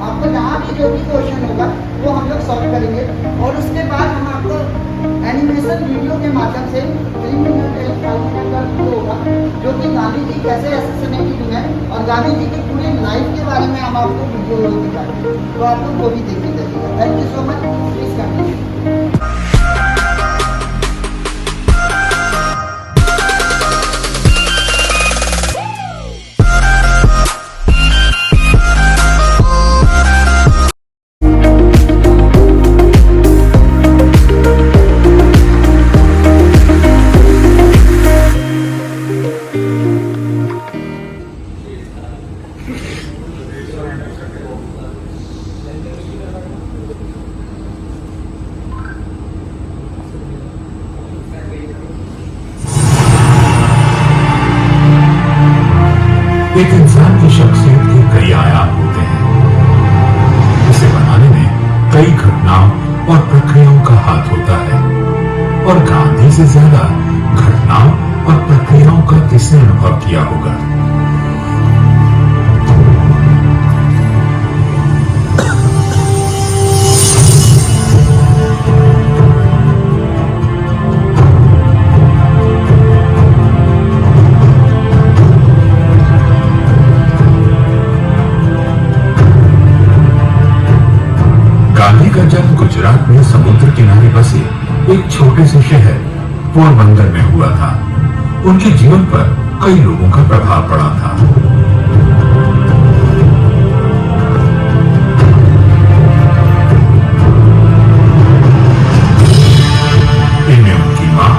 आपको जहाँ भी जो भी क्वेश्चन होगा वो हम लोग सॉल्व करेंगे। और उसके बाद हम आपको एनिमेशन वीडियो के माध्यम से 3 मिनट 5 मिनट का वीडियो होगा जो कि गांधी जी कैसे असैसिनेटेड हुए हैं और गांधी जी के पूरे लाइफ के बारे में हम आपको वीडियो दिखाएंगे, तो आप लोग वो भी देखते जाइएगा। Thank you so much. Please continue. एक इंसान की शख्सियत के कई आयाम होते हैं। उसे बनाने में कई घटनाओं और प्रक्रियाओं का हाथ होता है, और गांधी से ज्यादा घटनाओं और प्रक्रियाओं का किसने अनुभव किया होगा? गांधी का जन्म गुजरात में समुद्र किनारे बसे एक छोटे से शहर पोरबंदर में हुआ था। उनके जीवन पर कई लोगों का प्रभाव पड़ा था। इनमें उनकी मां,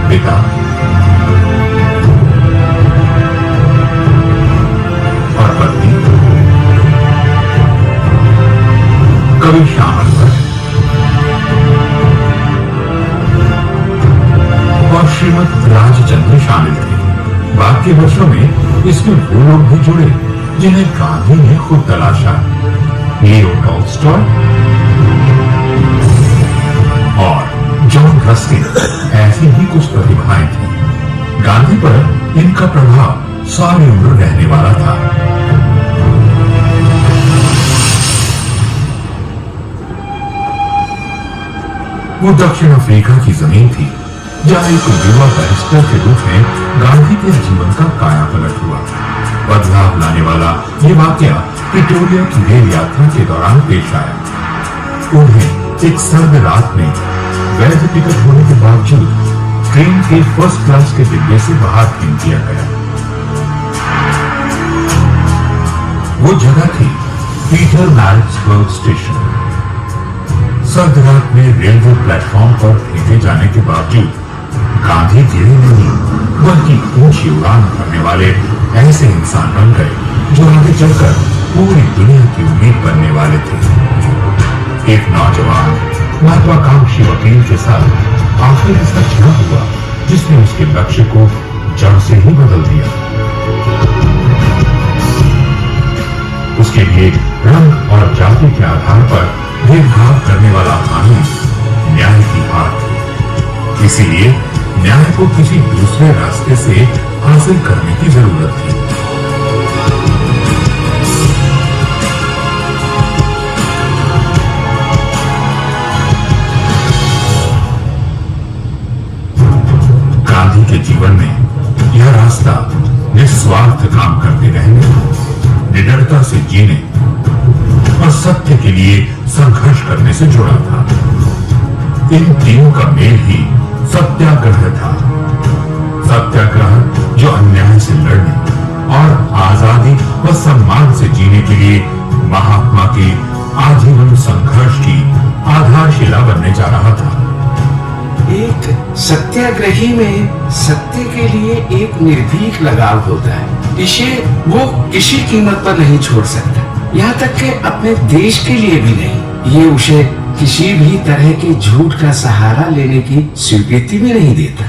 पिता, और पत्नी कवि शामल पर और श्रीमद राजचंद्र शामिल थे। बाद के वर्षों में इसमें वो लोग भी जुड़े जिन्हें गांधी ने खुद तलाशा। लियो टॉल्स्टॉय और जॉन रस्किन ऐसी ही कुछ प्रतिभाएं थी। गांधी पर इनका प्रभाव सारी उम्र रहने वाला था। वो दक्षिण अफ्रीका की जमीन थी जहां एक युवा बैरिस्टर के रूप में गांधी के जीवन का कायापलट हुआ। बदलाव लाने वाला ये वाकया प्रिटोरिया की रेल यात्रा के दौरान पेश आया। उन्हें एक सर्द रात में वैध टिकट होने के बावजूद ट्रेन के फर्स्ट क्लास के डिब्बे से बाहर फेंक दिया गया। वो जगह थी पीटर मैरिट्सबर्ग स्टेशन। सर्द रात में रेलवे प्लेटफॉर्म पर फेंके जाने के बावजूद गांधी गिरे नहीं, बल्कि ऊंची उड़ान भरने वाले ऐसे इंसान बन गए जो आगे चलकर पूरी दुनिया की उम्मीद बनने वाले थे। एक नौजवान महत्वाकांक्षी वकील के साथ आखिर ऐसा क्या हुआ जिसने उसके लक्ष्य को जड़ से ही बदल दिया? उसके लिए रंग और जाति के आधार पर भेदभाव करने वाला कानून न्याय की हार थी। इसीलिए न्याय को किसी दूसरे रास्ते से हासिल करने की जरूरत थी। गांधी के जीवन में यह रास्ता निस्वार्थ काम करते रहने, निडरता से जीने और सत्य के लिए संघर्ष करने से जुड़ा था। इन तीनों का मेल ही सत्याग्रह था। सत्याग्रह जो अन्याय से लड़ने और आजादी व सम्मान से जीने के लिए महात्मा के आजीवन संघर्ष की आधारशिला बनने जा रहा था। एक सत्याग्रही में सत्य के लिए एक निर्भीक लगाव होता है। इसे वो किसी कीमत पर नहीं छोड़ सकता, यहाँ तक कि अपने देश के लिए भी नहीं। ये उसे किसी भी तरह के झूठ का सहारा लेने की स्वीकृति भी नहीं देता।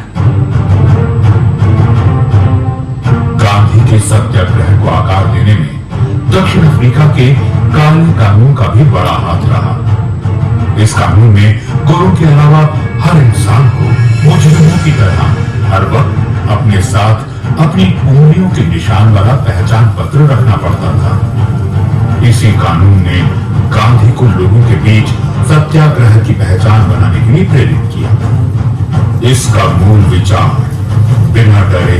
गांधी के सत्याग्रह को आकार देने में दक्षिण अफ्रीका के काले कानून का भी बड़ा हाथ रहा। इस कानून में गोरों के अलावा हर इंसान को मुजरिमों की तरह हर वक्त अपने साथ अपनी उंगलियों के निशान वाला पहचान पत्र इसी कानून ने गांधी को लोगों के बीच सत्याग्रह की पहचान बनाने के लिए प्रेरित किया। इसका मूल विचार बिना डरे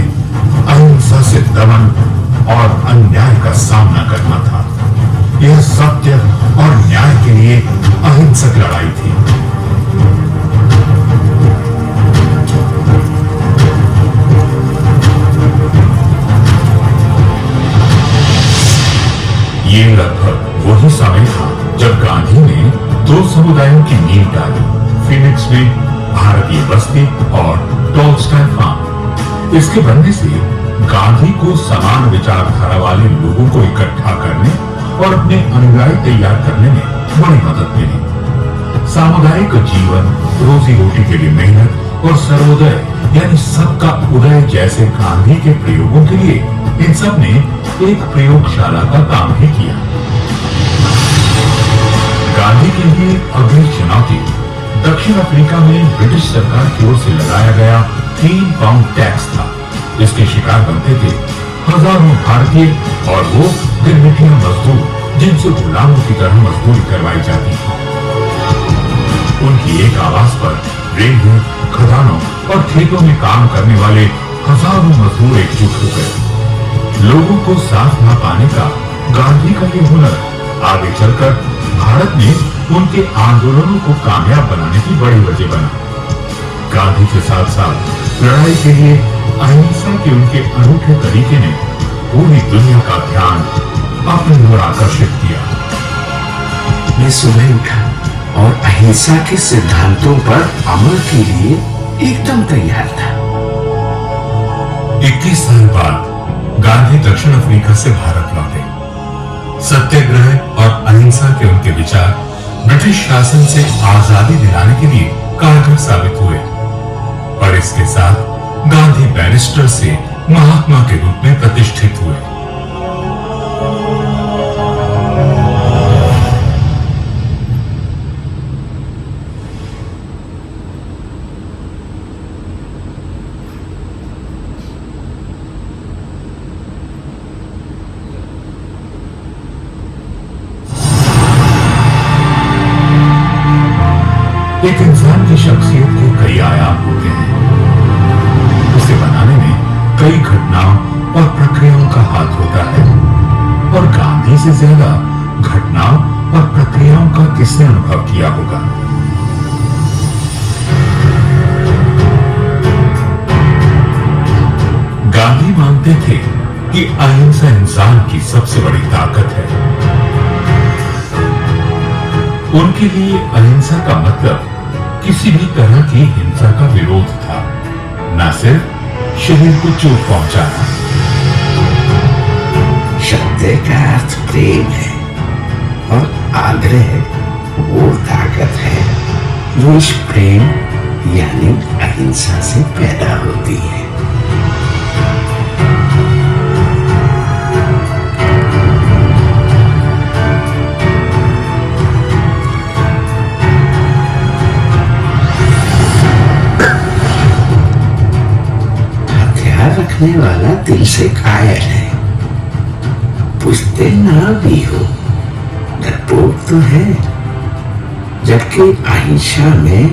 अहिंसा से दमन और अन्याय का सामना करना था। यह सत्य और न्याय के लिए अहिंसक लड़ाई थी। ये लगभग वही समय था जब गांधी ने दो समुदायों की नींव डाली, फिनिक्स में भारतीय बस्ती और टॉल्स्टॉय फार्म। इसके बनने से गांधी को समान विचारधारा वाले लोगों को इकट्ठा करने और अपने अनुयायी तैयार करने में बड़ी मदद मिली। सामुदायिक जीवन, रोजी रोटी के लिए मेहनत और सर्वोदय यानी सबका उदय जैसे गांधी के प्रयोगों के लिए इन सब ने एक प्रयोगशाला का काम भी किया। गांधी के लिए अगली चुनौती दक्षिण अफ्रीका में ब्रिटिश सरकार की ओर से लगाया गया 3 पाउंड टैक्स था। इसके शिकार बनते थे हजारों भारतीय और वो गिरमिटिया मजदूर जिनसे गुलामों की तरह मजदूरी करवाई जाती थी। उनकी एक आवाज पर रेलवे, खदानों और खेतों में काम करने वाले हजारों मजदूर एकजुट हो गए। लोगों को साथ ना पाने का गांधी का ये हुनर आगे चलकर भारत में उनके आंदोलनों को कामयाब बनाने की बड़ी वजह बना। गांधी के साथ साथ लड़ाई के लिए अहिंसा के उनके अनूठे तरीके ने पूरी दुनिया का ध्यान अपनी ओर आकर्षित किया। मैं सुबह उठा और अहिंसा के सिद्धांतों पर अमल के लिए एकदम तैयार था। 21 साल बाद गांधी दक्षिण अफ्रीका से भारत लौटे। सत्याग्रह और अहिंसा के उनके विचार ब्रिटिश शासन से आजादी दिलाने के लिए कारगर साबित हुए, और इसके साथ गांधी बैरिस्टर से महात्मा के रूप में प्रतिष्ठित हुए। एक इंसान की शख्सियत के कई आयाम होते हैं। उसे बनाने में कई घटनाओं और प्रक्रियाओं का हाथ होता है, और गांधी से ज्यादा घटनाओं और प्रक्रियाओं का किसने अनुभव किया होगा। गांधी मानते थे कि अहिंसा इंसान की सबसे बड़ी ताकत है। उनके लिए अहिंसा का मतलब किसी भी तरह की हिंसा का विरोध था, न सिर्फ शरीर को चोट पहुंचाना। सत्य का अर्थ प्रेम है, और आग्रह वो ताकत है जो इस प्रेम यानी अहिंसा से पैदा होती है। रखने वाला दिल से कायल है, पूछते ना भी हो, डरपोक तो है, जबकि अहिंसा में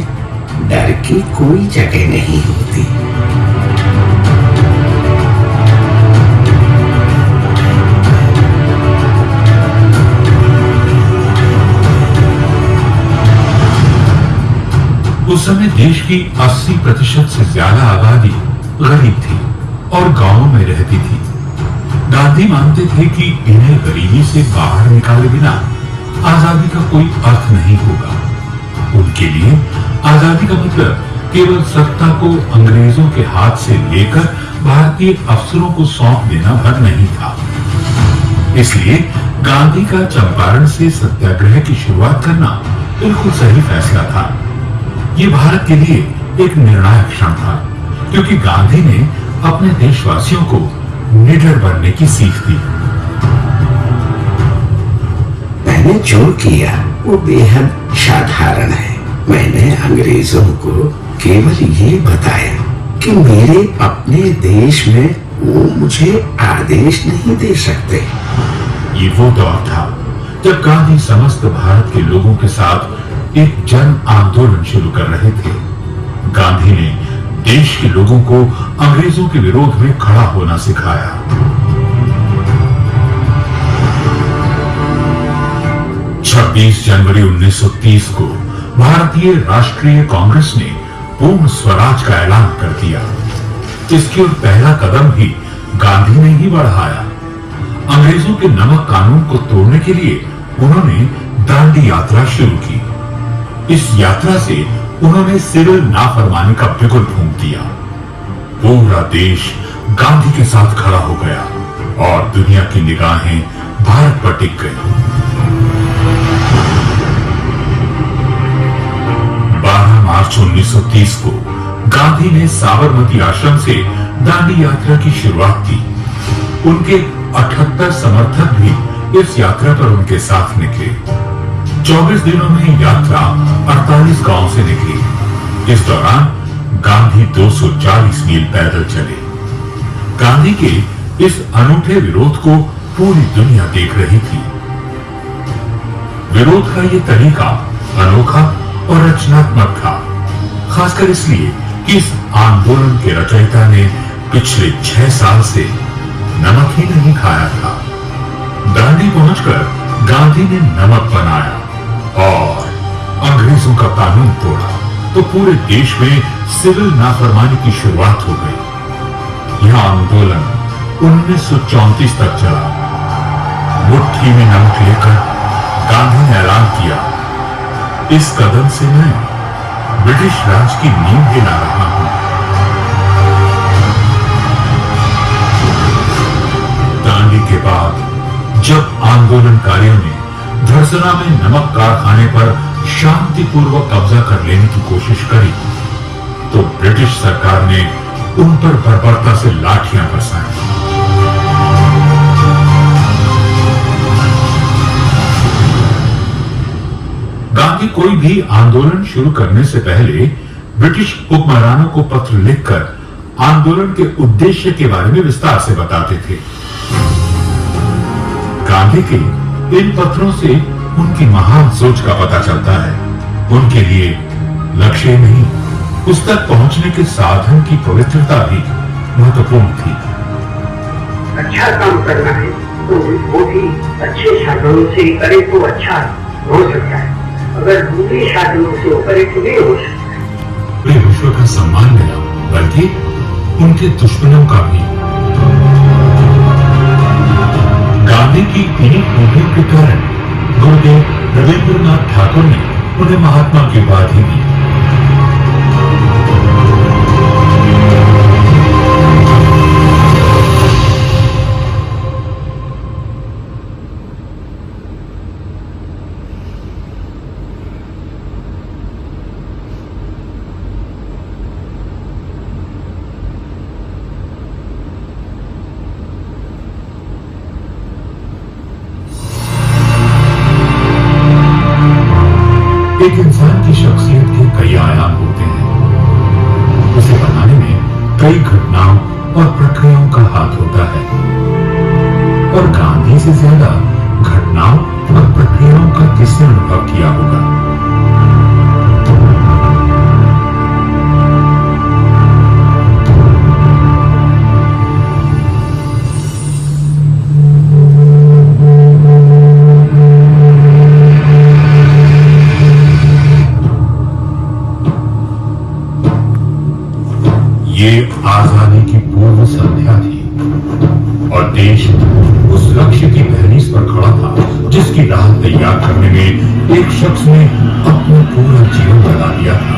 डर की कोई जगह नहीं होती। उस समय देश की 80% से ज्यादा आबादी गरीब थी और गांवों में रहती थी। गांधी मानते थे कि इन्हें गरीबी से बाहर निकाले बिना आजादी का कोई अर्थ नहीं होगा। उनके लिए आजादी का मतलब केवल सत्ता को अंग्रेजों के हाथ से लेकर भारतीय अफसरों को सौंप देना भर नहीं था। इसलिए गांधी का चंपारण से सत्याग्रह की शुरुआत करना बिल्कुल सही फैसला था। ये भारत के लिए एक निर्णायक क्षण था, क्योंकि गांधी ने अपने देशवासियों को निडर बनने की सीख दी। मैंने जो किया वो बेहद साधारण है। मैंने अंग्रेजों को केवल ये बताया कि मेरे अपने देश में वो मुझे आदेश नहीं दे सकते। ये वो दौर था जब गांधी समस्त भारत के लोगों के साथ एक जन आंदोलन शुरू कर रहे थे। गांधी ने देश के लोगों को अंग्रेजों के विरोध में खड़ा होना सिखाया। 26 जनवरी 1930 को भारतीय राष्ट्रीय कांग्रेस ने पूर्ण स्वराज का ऐलान कर दिया। इसकी ओर पहला कदम भी गांधी ने ही बढ़ाया। अंग्रेजों के नमक कानून को तोड़ने के लिए उन्होंने दांडी यात्रा शुरू की। इस यात्रा से उन्होंने सिविल नाफरमानी का बिगुल फूंक दिया। पूरा देश गांधी के साथ खड़ा हो गया और दुनिया की निगाहें भारत पर टिक गई। 12 मार्च 1930 को गांधी ने साबरमती आश्रम से दांडी यात्रा की शुरुआत की। उनके 78 समर्थक भी इस यात्रा पर उनके साथ निकले। 24 दिनों में यात्रा 48 गांव से निकली। इस दौरान गांधी 240 मील पैदल चले। गांधी के इस अनूठे विरोध को पूरी दुनिया देख रही थी। विरोध का ये तरीका अनोखा और रचनात्मक था, खासकर इसलिए कि इस आंदोलन के रचयिता ने पिछले 6 साल से नमक ही नहीं खाया था। दांडी पहुंचकर गांधी ने नमक बनाया और अंग्रेजों का कानून तोड़ा तो पूरे देश में सिविल नाफरमानी की शुरुआत हो गई। यह आंदोलन 1934 तक चला। मुट्ठी में नमक लेकर गांधी ने ऐलान किया, इस कदम से मैं ब्रिटिश राज की नींव हिला रहा हूं। दांडी के बाद जब आंदोलनकारियों ने धरसना में नमक कारखाने पर शांतिपूर्वक कब्जा कर लेने की कोशिश करी तो ब्रिटिश सरकार ने उन पर बर्बरता से लाठियां बरसाई। गांधी कोई भी आंदोलन शुरू करने से पहले ब्रिटिश हुक्मरानों को पत्र लिखकर आंदोलन के उद्देश्य के बारे में विस्तार से बताते थे। गांधी के इन पत्रों से उनकी महान सोच का पता चलता है। उनके लिए लक्ष्य नहीं, उस तक पहुंचने के साधन की पवित्रता भी महत्वपूर्ण थी। अच्छा काम करना है तो वो भी अच्छे साधनों से करे तो अच्छा हो सकता है, अगर बुरे साधनों से वो करे तो नहीं हो सकता। पूरे विश्व का सम्मान मिला, बल्कि उनके दुश्मनों का भी। गांधी की इन्हीं खूबियों के कारण गुरुदेव रविंद्रनाथ ठाकुर ने उन्हें महात्मा की उपाधि दी। एक इंसान की शख्सियत के कई आयाम होते हैं। उसे बनाने में कई घटनाओं और प्रक्रियाओं का हाथ होता है और गांधी से ज्यादा घटनाओं और प्रक्रियाओं का किसने अनुभव किया होगा? ये आजादी की पूर्व संध्या थी और देश उस लक्ष्य की दहलीज पर खड़ा था जिसकी राह तैयार करने में एक शख्स ने अपना पूरा जीवन लगा दिया था।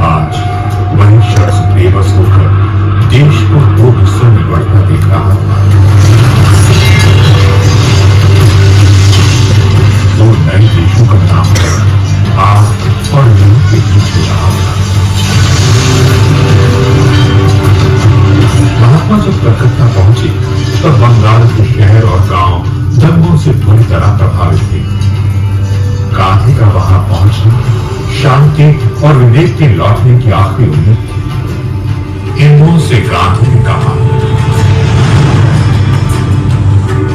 आज वही शख्स बेबस होकर देश को 2 हिस्सों में बढ़ता देख रहा था। 2 नए देशों का नामकरण आज और यूरोप के बीच हो रहा था। महात्मा जब कलकत्ता पहुंचे तब बंगाल के शहर और गांव दंगों से बुरी तरह प्रभावित थे। गांधी का वहां पहुंचना शांति और विवेक के लौटने की आखिरी उम्मीद थी। हिंदुओं से गांधी ने कहा,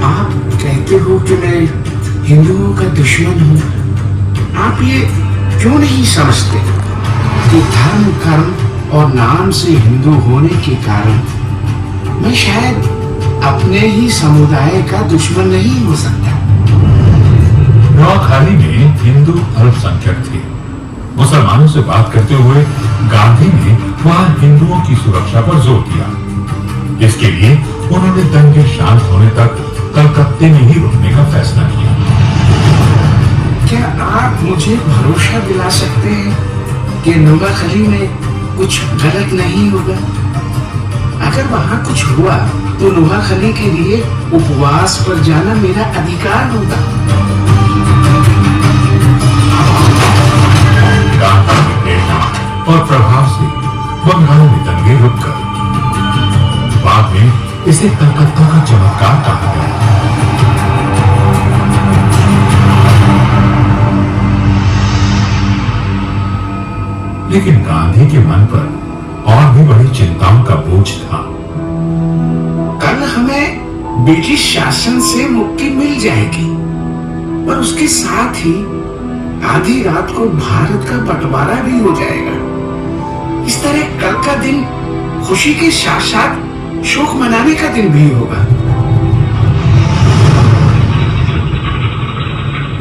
आप हिंदुओं का दुश्मन हूं, आप ये क्यों नहीं समझते कि धर्म, कर्म और नाम से हिंदू होने के कारण मैं शायद अपने ही समुदाय का दुश्मन नहीं हो सकता। नौखाली में हिंदू अल्पसंख्यक थे। मुसलमानों से बात करते हुए गांधी ने वहां हिंदुओं की सुरक्षा पर जोर दिया। इसके लिए उन्होंने दंगे शांत होने तक कलकत्ते में ही रुकने का फैसला किया। क्या आप मुझे भरोसा दिला सकते हैं कि नोआखाली में कुछ गलत नहीं होगा? अगर वहां कुछ हुआ तो नोआखाली के लिए उपवास पर जाना मेरा अधिकार होगा। गांधी की प्रेरणा और प्रभाव से बंगाल में दंगे रुक गए। बाद में इसे कलकत्ता का चमत्कार कहा गया। लेकिन गांधी के मन पर और भी बड़ी चिंताओं का बोझ था। कल हमें ब्रिटिश शासन से मुक्ति मिल जाएगी, पर उसके साथ ही आधी रात को भारत का बंटवारा भी हो जाएगा। इस तरह कल का दिन खुशी के साथ साथ शोक मनाने का दिन भी होगा।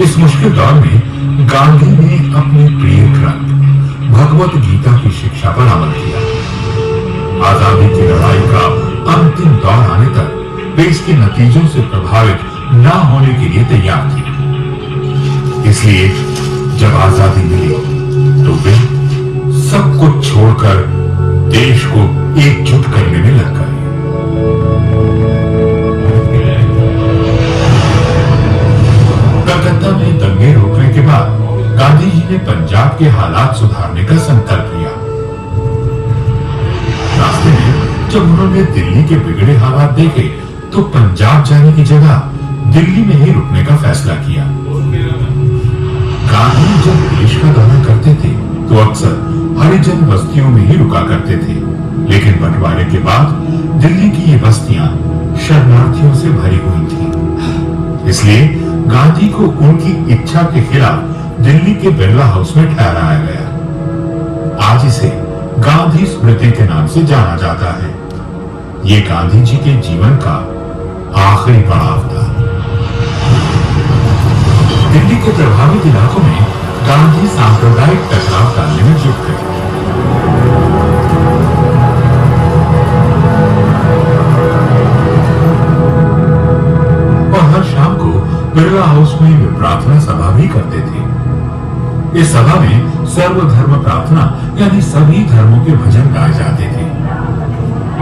इस मुश्किल दौर में गांधी ने अपने प्रिय ग्रंथ भगवत गीता की शिक्षा पर अमल किया। आजादी की लड़ाई का अंतिम दौर आने तक वे इसके नतीजों से प्रभावित न होने के लिए तैयार थे। इसलिए जब आजादी मिली तो वे सब कुछ छोड़कर देश को एकजुट करने में लग गए। कलकत्ता में दंगे रोकने के बाद गांधी जी ने पंजाब के हालात सुधारने का संकल्प लिया। रास्ते में जब उन्होंने दिल्ली के बिगड़े हालात देखे तो पंजाब जाने की जगह दिल्ली में ही रुकने का फैसला किया। गांधी जब देश का दौरा करते थे तो अक्सर हरिजन बस्तियों में ही रुका करते थे, लेकिन बंटवारे के बाद दिल्ली की ये बस्तियां शरणार्थियों से भरी हुई थी। इसलिए गांधी को उनकी इच्छा के खिलाफ दिल्ली के बिरला हाउस में ठहराया गया। आज इसे गांधी स्मृति के नाम से जाना जाता है। ये गांधी जी के जीवन का आखिरी पड़ाव था। दिल्ली के प्रभावित इलाकों में गांधी सांप्रदायिक टकराव डालने में जुट गए। और हर शाम को बिरला हाउस में वे प्रार्थना सभा भी करते थे। इस सभा में सर्वधर्म प्रार्थना यानी सभी धर्मों के भजन गाए जाते थे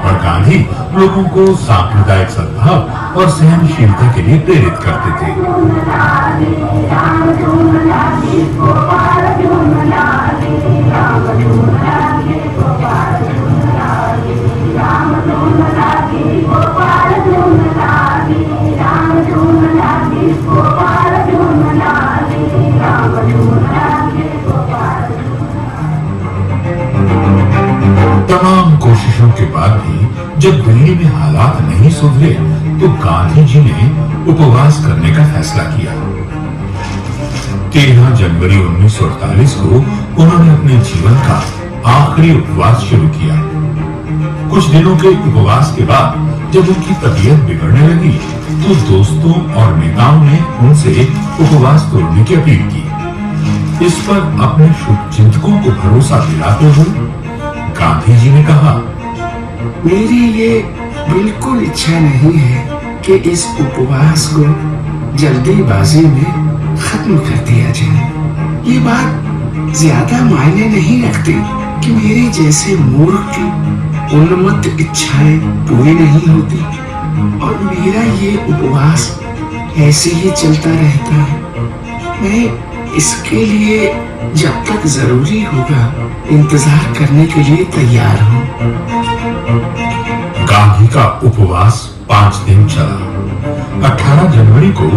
और गांधी लोगों को सांप्रदायिक सद्भाव और सहनशीलता के लिए प्रेरित करते थे। तमाम कोशिशों के बाद भी जब दिल्ली में हालात नहीं सुधरे तो गांधी जी ने उपवास करने का फैसला किया। 13 जनवरी 1948 को उन्होंने अपने जीवन का आखिरी उपवास शुरू किया। कुछ दिनों के उपवास के बाद जब उनकी तबीयत बिगड़ने लगी तो दोस्तों और नेताओं ने उनसे उपवास तोड़ने की अपील की। इस पर अपने शुभचिंतकों को भरोसा दिलाते हुए गांधी जी ने कहा, मेरी ये बिल्कुल इच्छा नहीं है कि इस उपवास को जल्दीबाजी में खत्म कर दिया जाए। ये बात ज्यादा मायने नहीं रखती कि मेरे जैसे मूर्ख की उन्मत्त इच्छाएं पूरी नहीं होती और मेरा ये उपवास ऐसे ही चलता रहता है। मैं इसके लिए जब तक जरूरी होगा इंतजार करने के लिए तैयार हूँ। गांधी का उपवास 5 दिन चला। 18 जनवरी को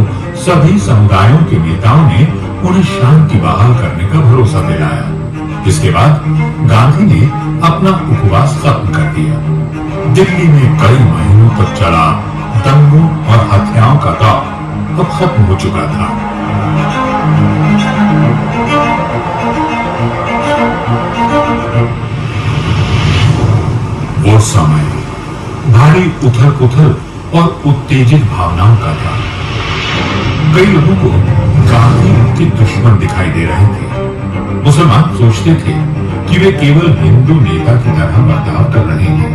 सभी समुदायों के नेताओं ने उन्हें शांति बहाल करने का भरोसा दिलाया। इसके बाद गांधी ने अपना उपवास खत्म कर दिया। दिल्ली में कई महीनों तक चला दंगों और हत्याओं का दौर अब खत्म हो चुका था। वो समय भारी उथल पुथल और उत्तेजित भावनाओं का था। कई लोगों को गांधी उनके दुश्मन दिखाई दे रहे थे। मुसलमान सोचते थे कि वे केवल हिंदू नेता की तरह बर्ताव कर रहे हैं।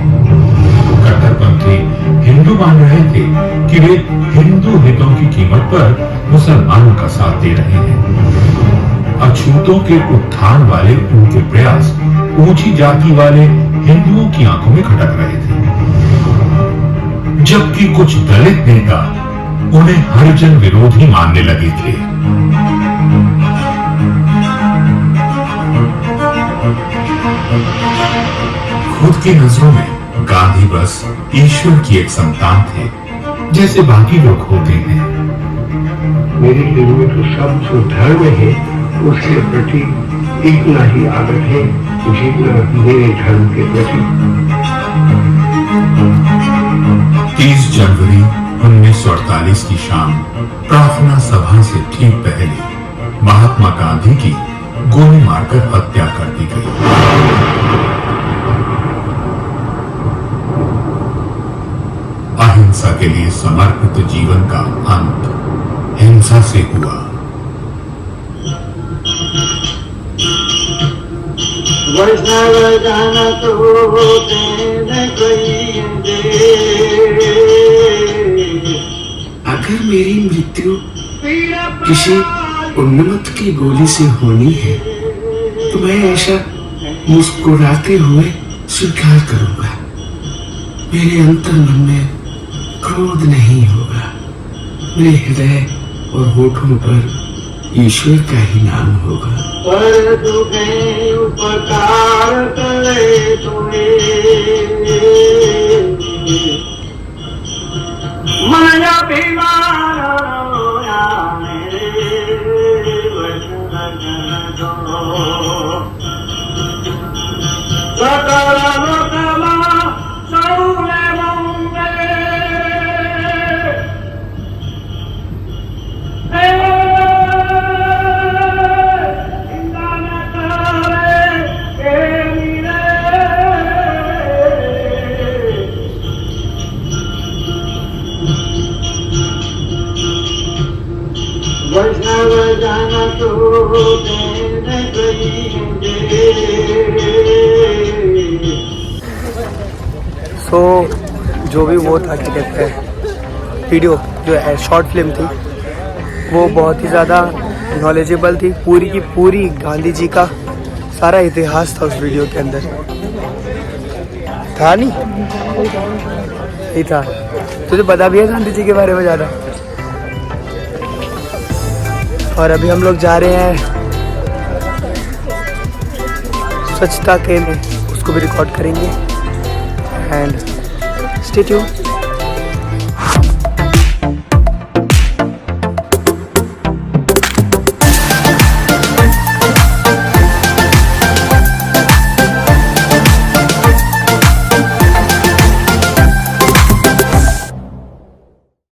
कट्टरपंथी हिंदू मान रहे थे कि वे हिंदू हितों की कीमत पर मुसलमानों का साथ दे रहे हैं। अछूतों के उत्थान वाले उनके प्रयास ऊंची जाति वाले हिंदुओं की आंखों में खटक रहे थे, जबकि कुछ दलित नेता उन्हें हरिजन विरोधी मानने लगे थे। खुद की नजरों में गांधी बस ईश्वर की एक संतान थे, जैसे बाकी लोग होते हैं। मेरे दिल में तो सब जो धर्म है उसके प्रति इतना ही आदर है जितना मेरे धर्म के प्रति। 30 जनवरी 1948 की शाम प्रार्थना सभा से ठीक पहले महात्मा गांधी की गोली मारकर हत्या कर दी गई। अहिंसा के लिए समर्पित जीवन का अंत हिंसा से हुआ। वैष्णव जन तो तेने कहिए, अगर मेरी मृत्यु किसी उन्मत्त की गोली से होनी है तो मैं ऐसा मुस्कुराते हुए स्वीकार करूंगा। मेरे अंतर्मन में क्रोध नहीं होगा। मेरे हृदय और होठों पर ईश्वर का ही नाम होगा। पर तुझे उपकार करे तुम्हें माया बीमार वैष्णव जन तो तेने कहिए। सो जो भी वो था क्या कहते हैं, वीडियो जो शॉर्ट फिल्म थी वो बहुत ही ज़्यादा नॉलेजेबल थी। पूरी की पूरी गांधी जी का सारा इतिहास था उस वीडियो के अंदर। था नहीं ही था। तुझे पता भी है गांधी जी के बारे में ज़्यादा। और अभी हम लोग जा रहे हैं स्वच्छता केंद्र, उसको भी रिकॉर्ड करेंगे। And stay tuned.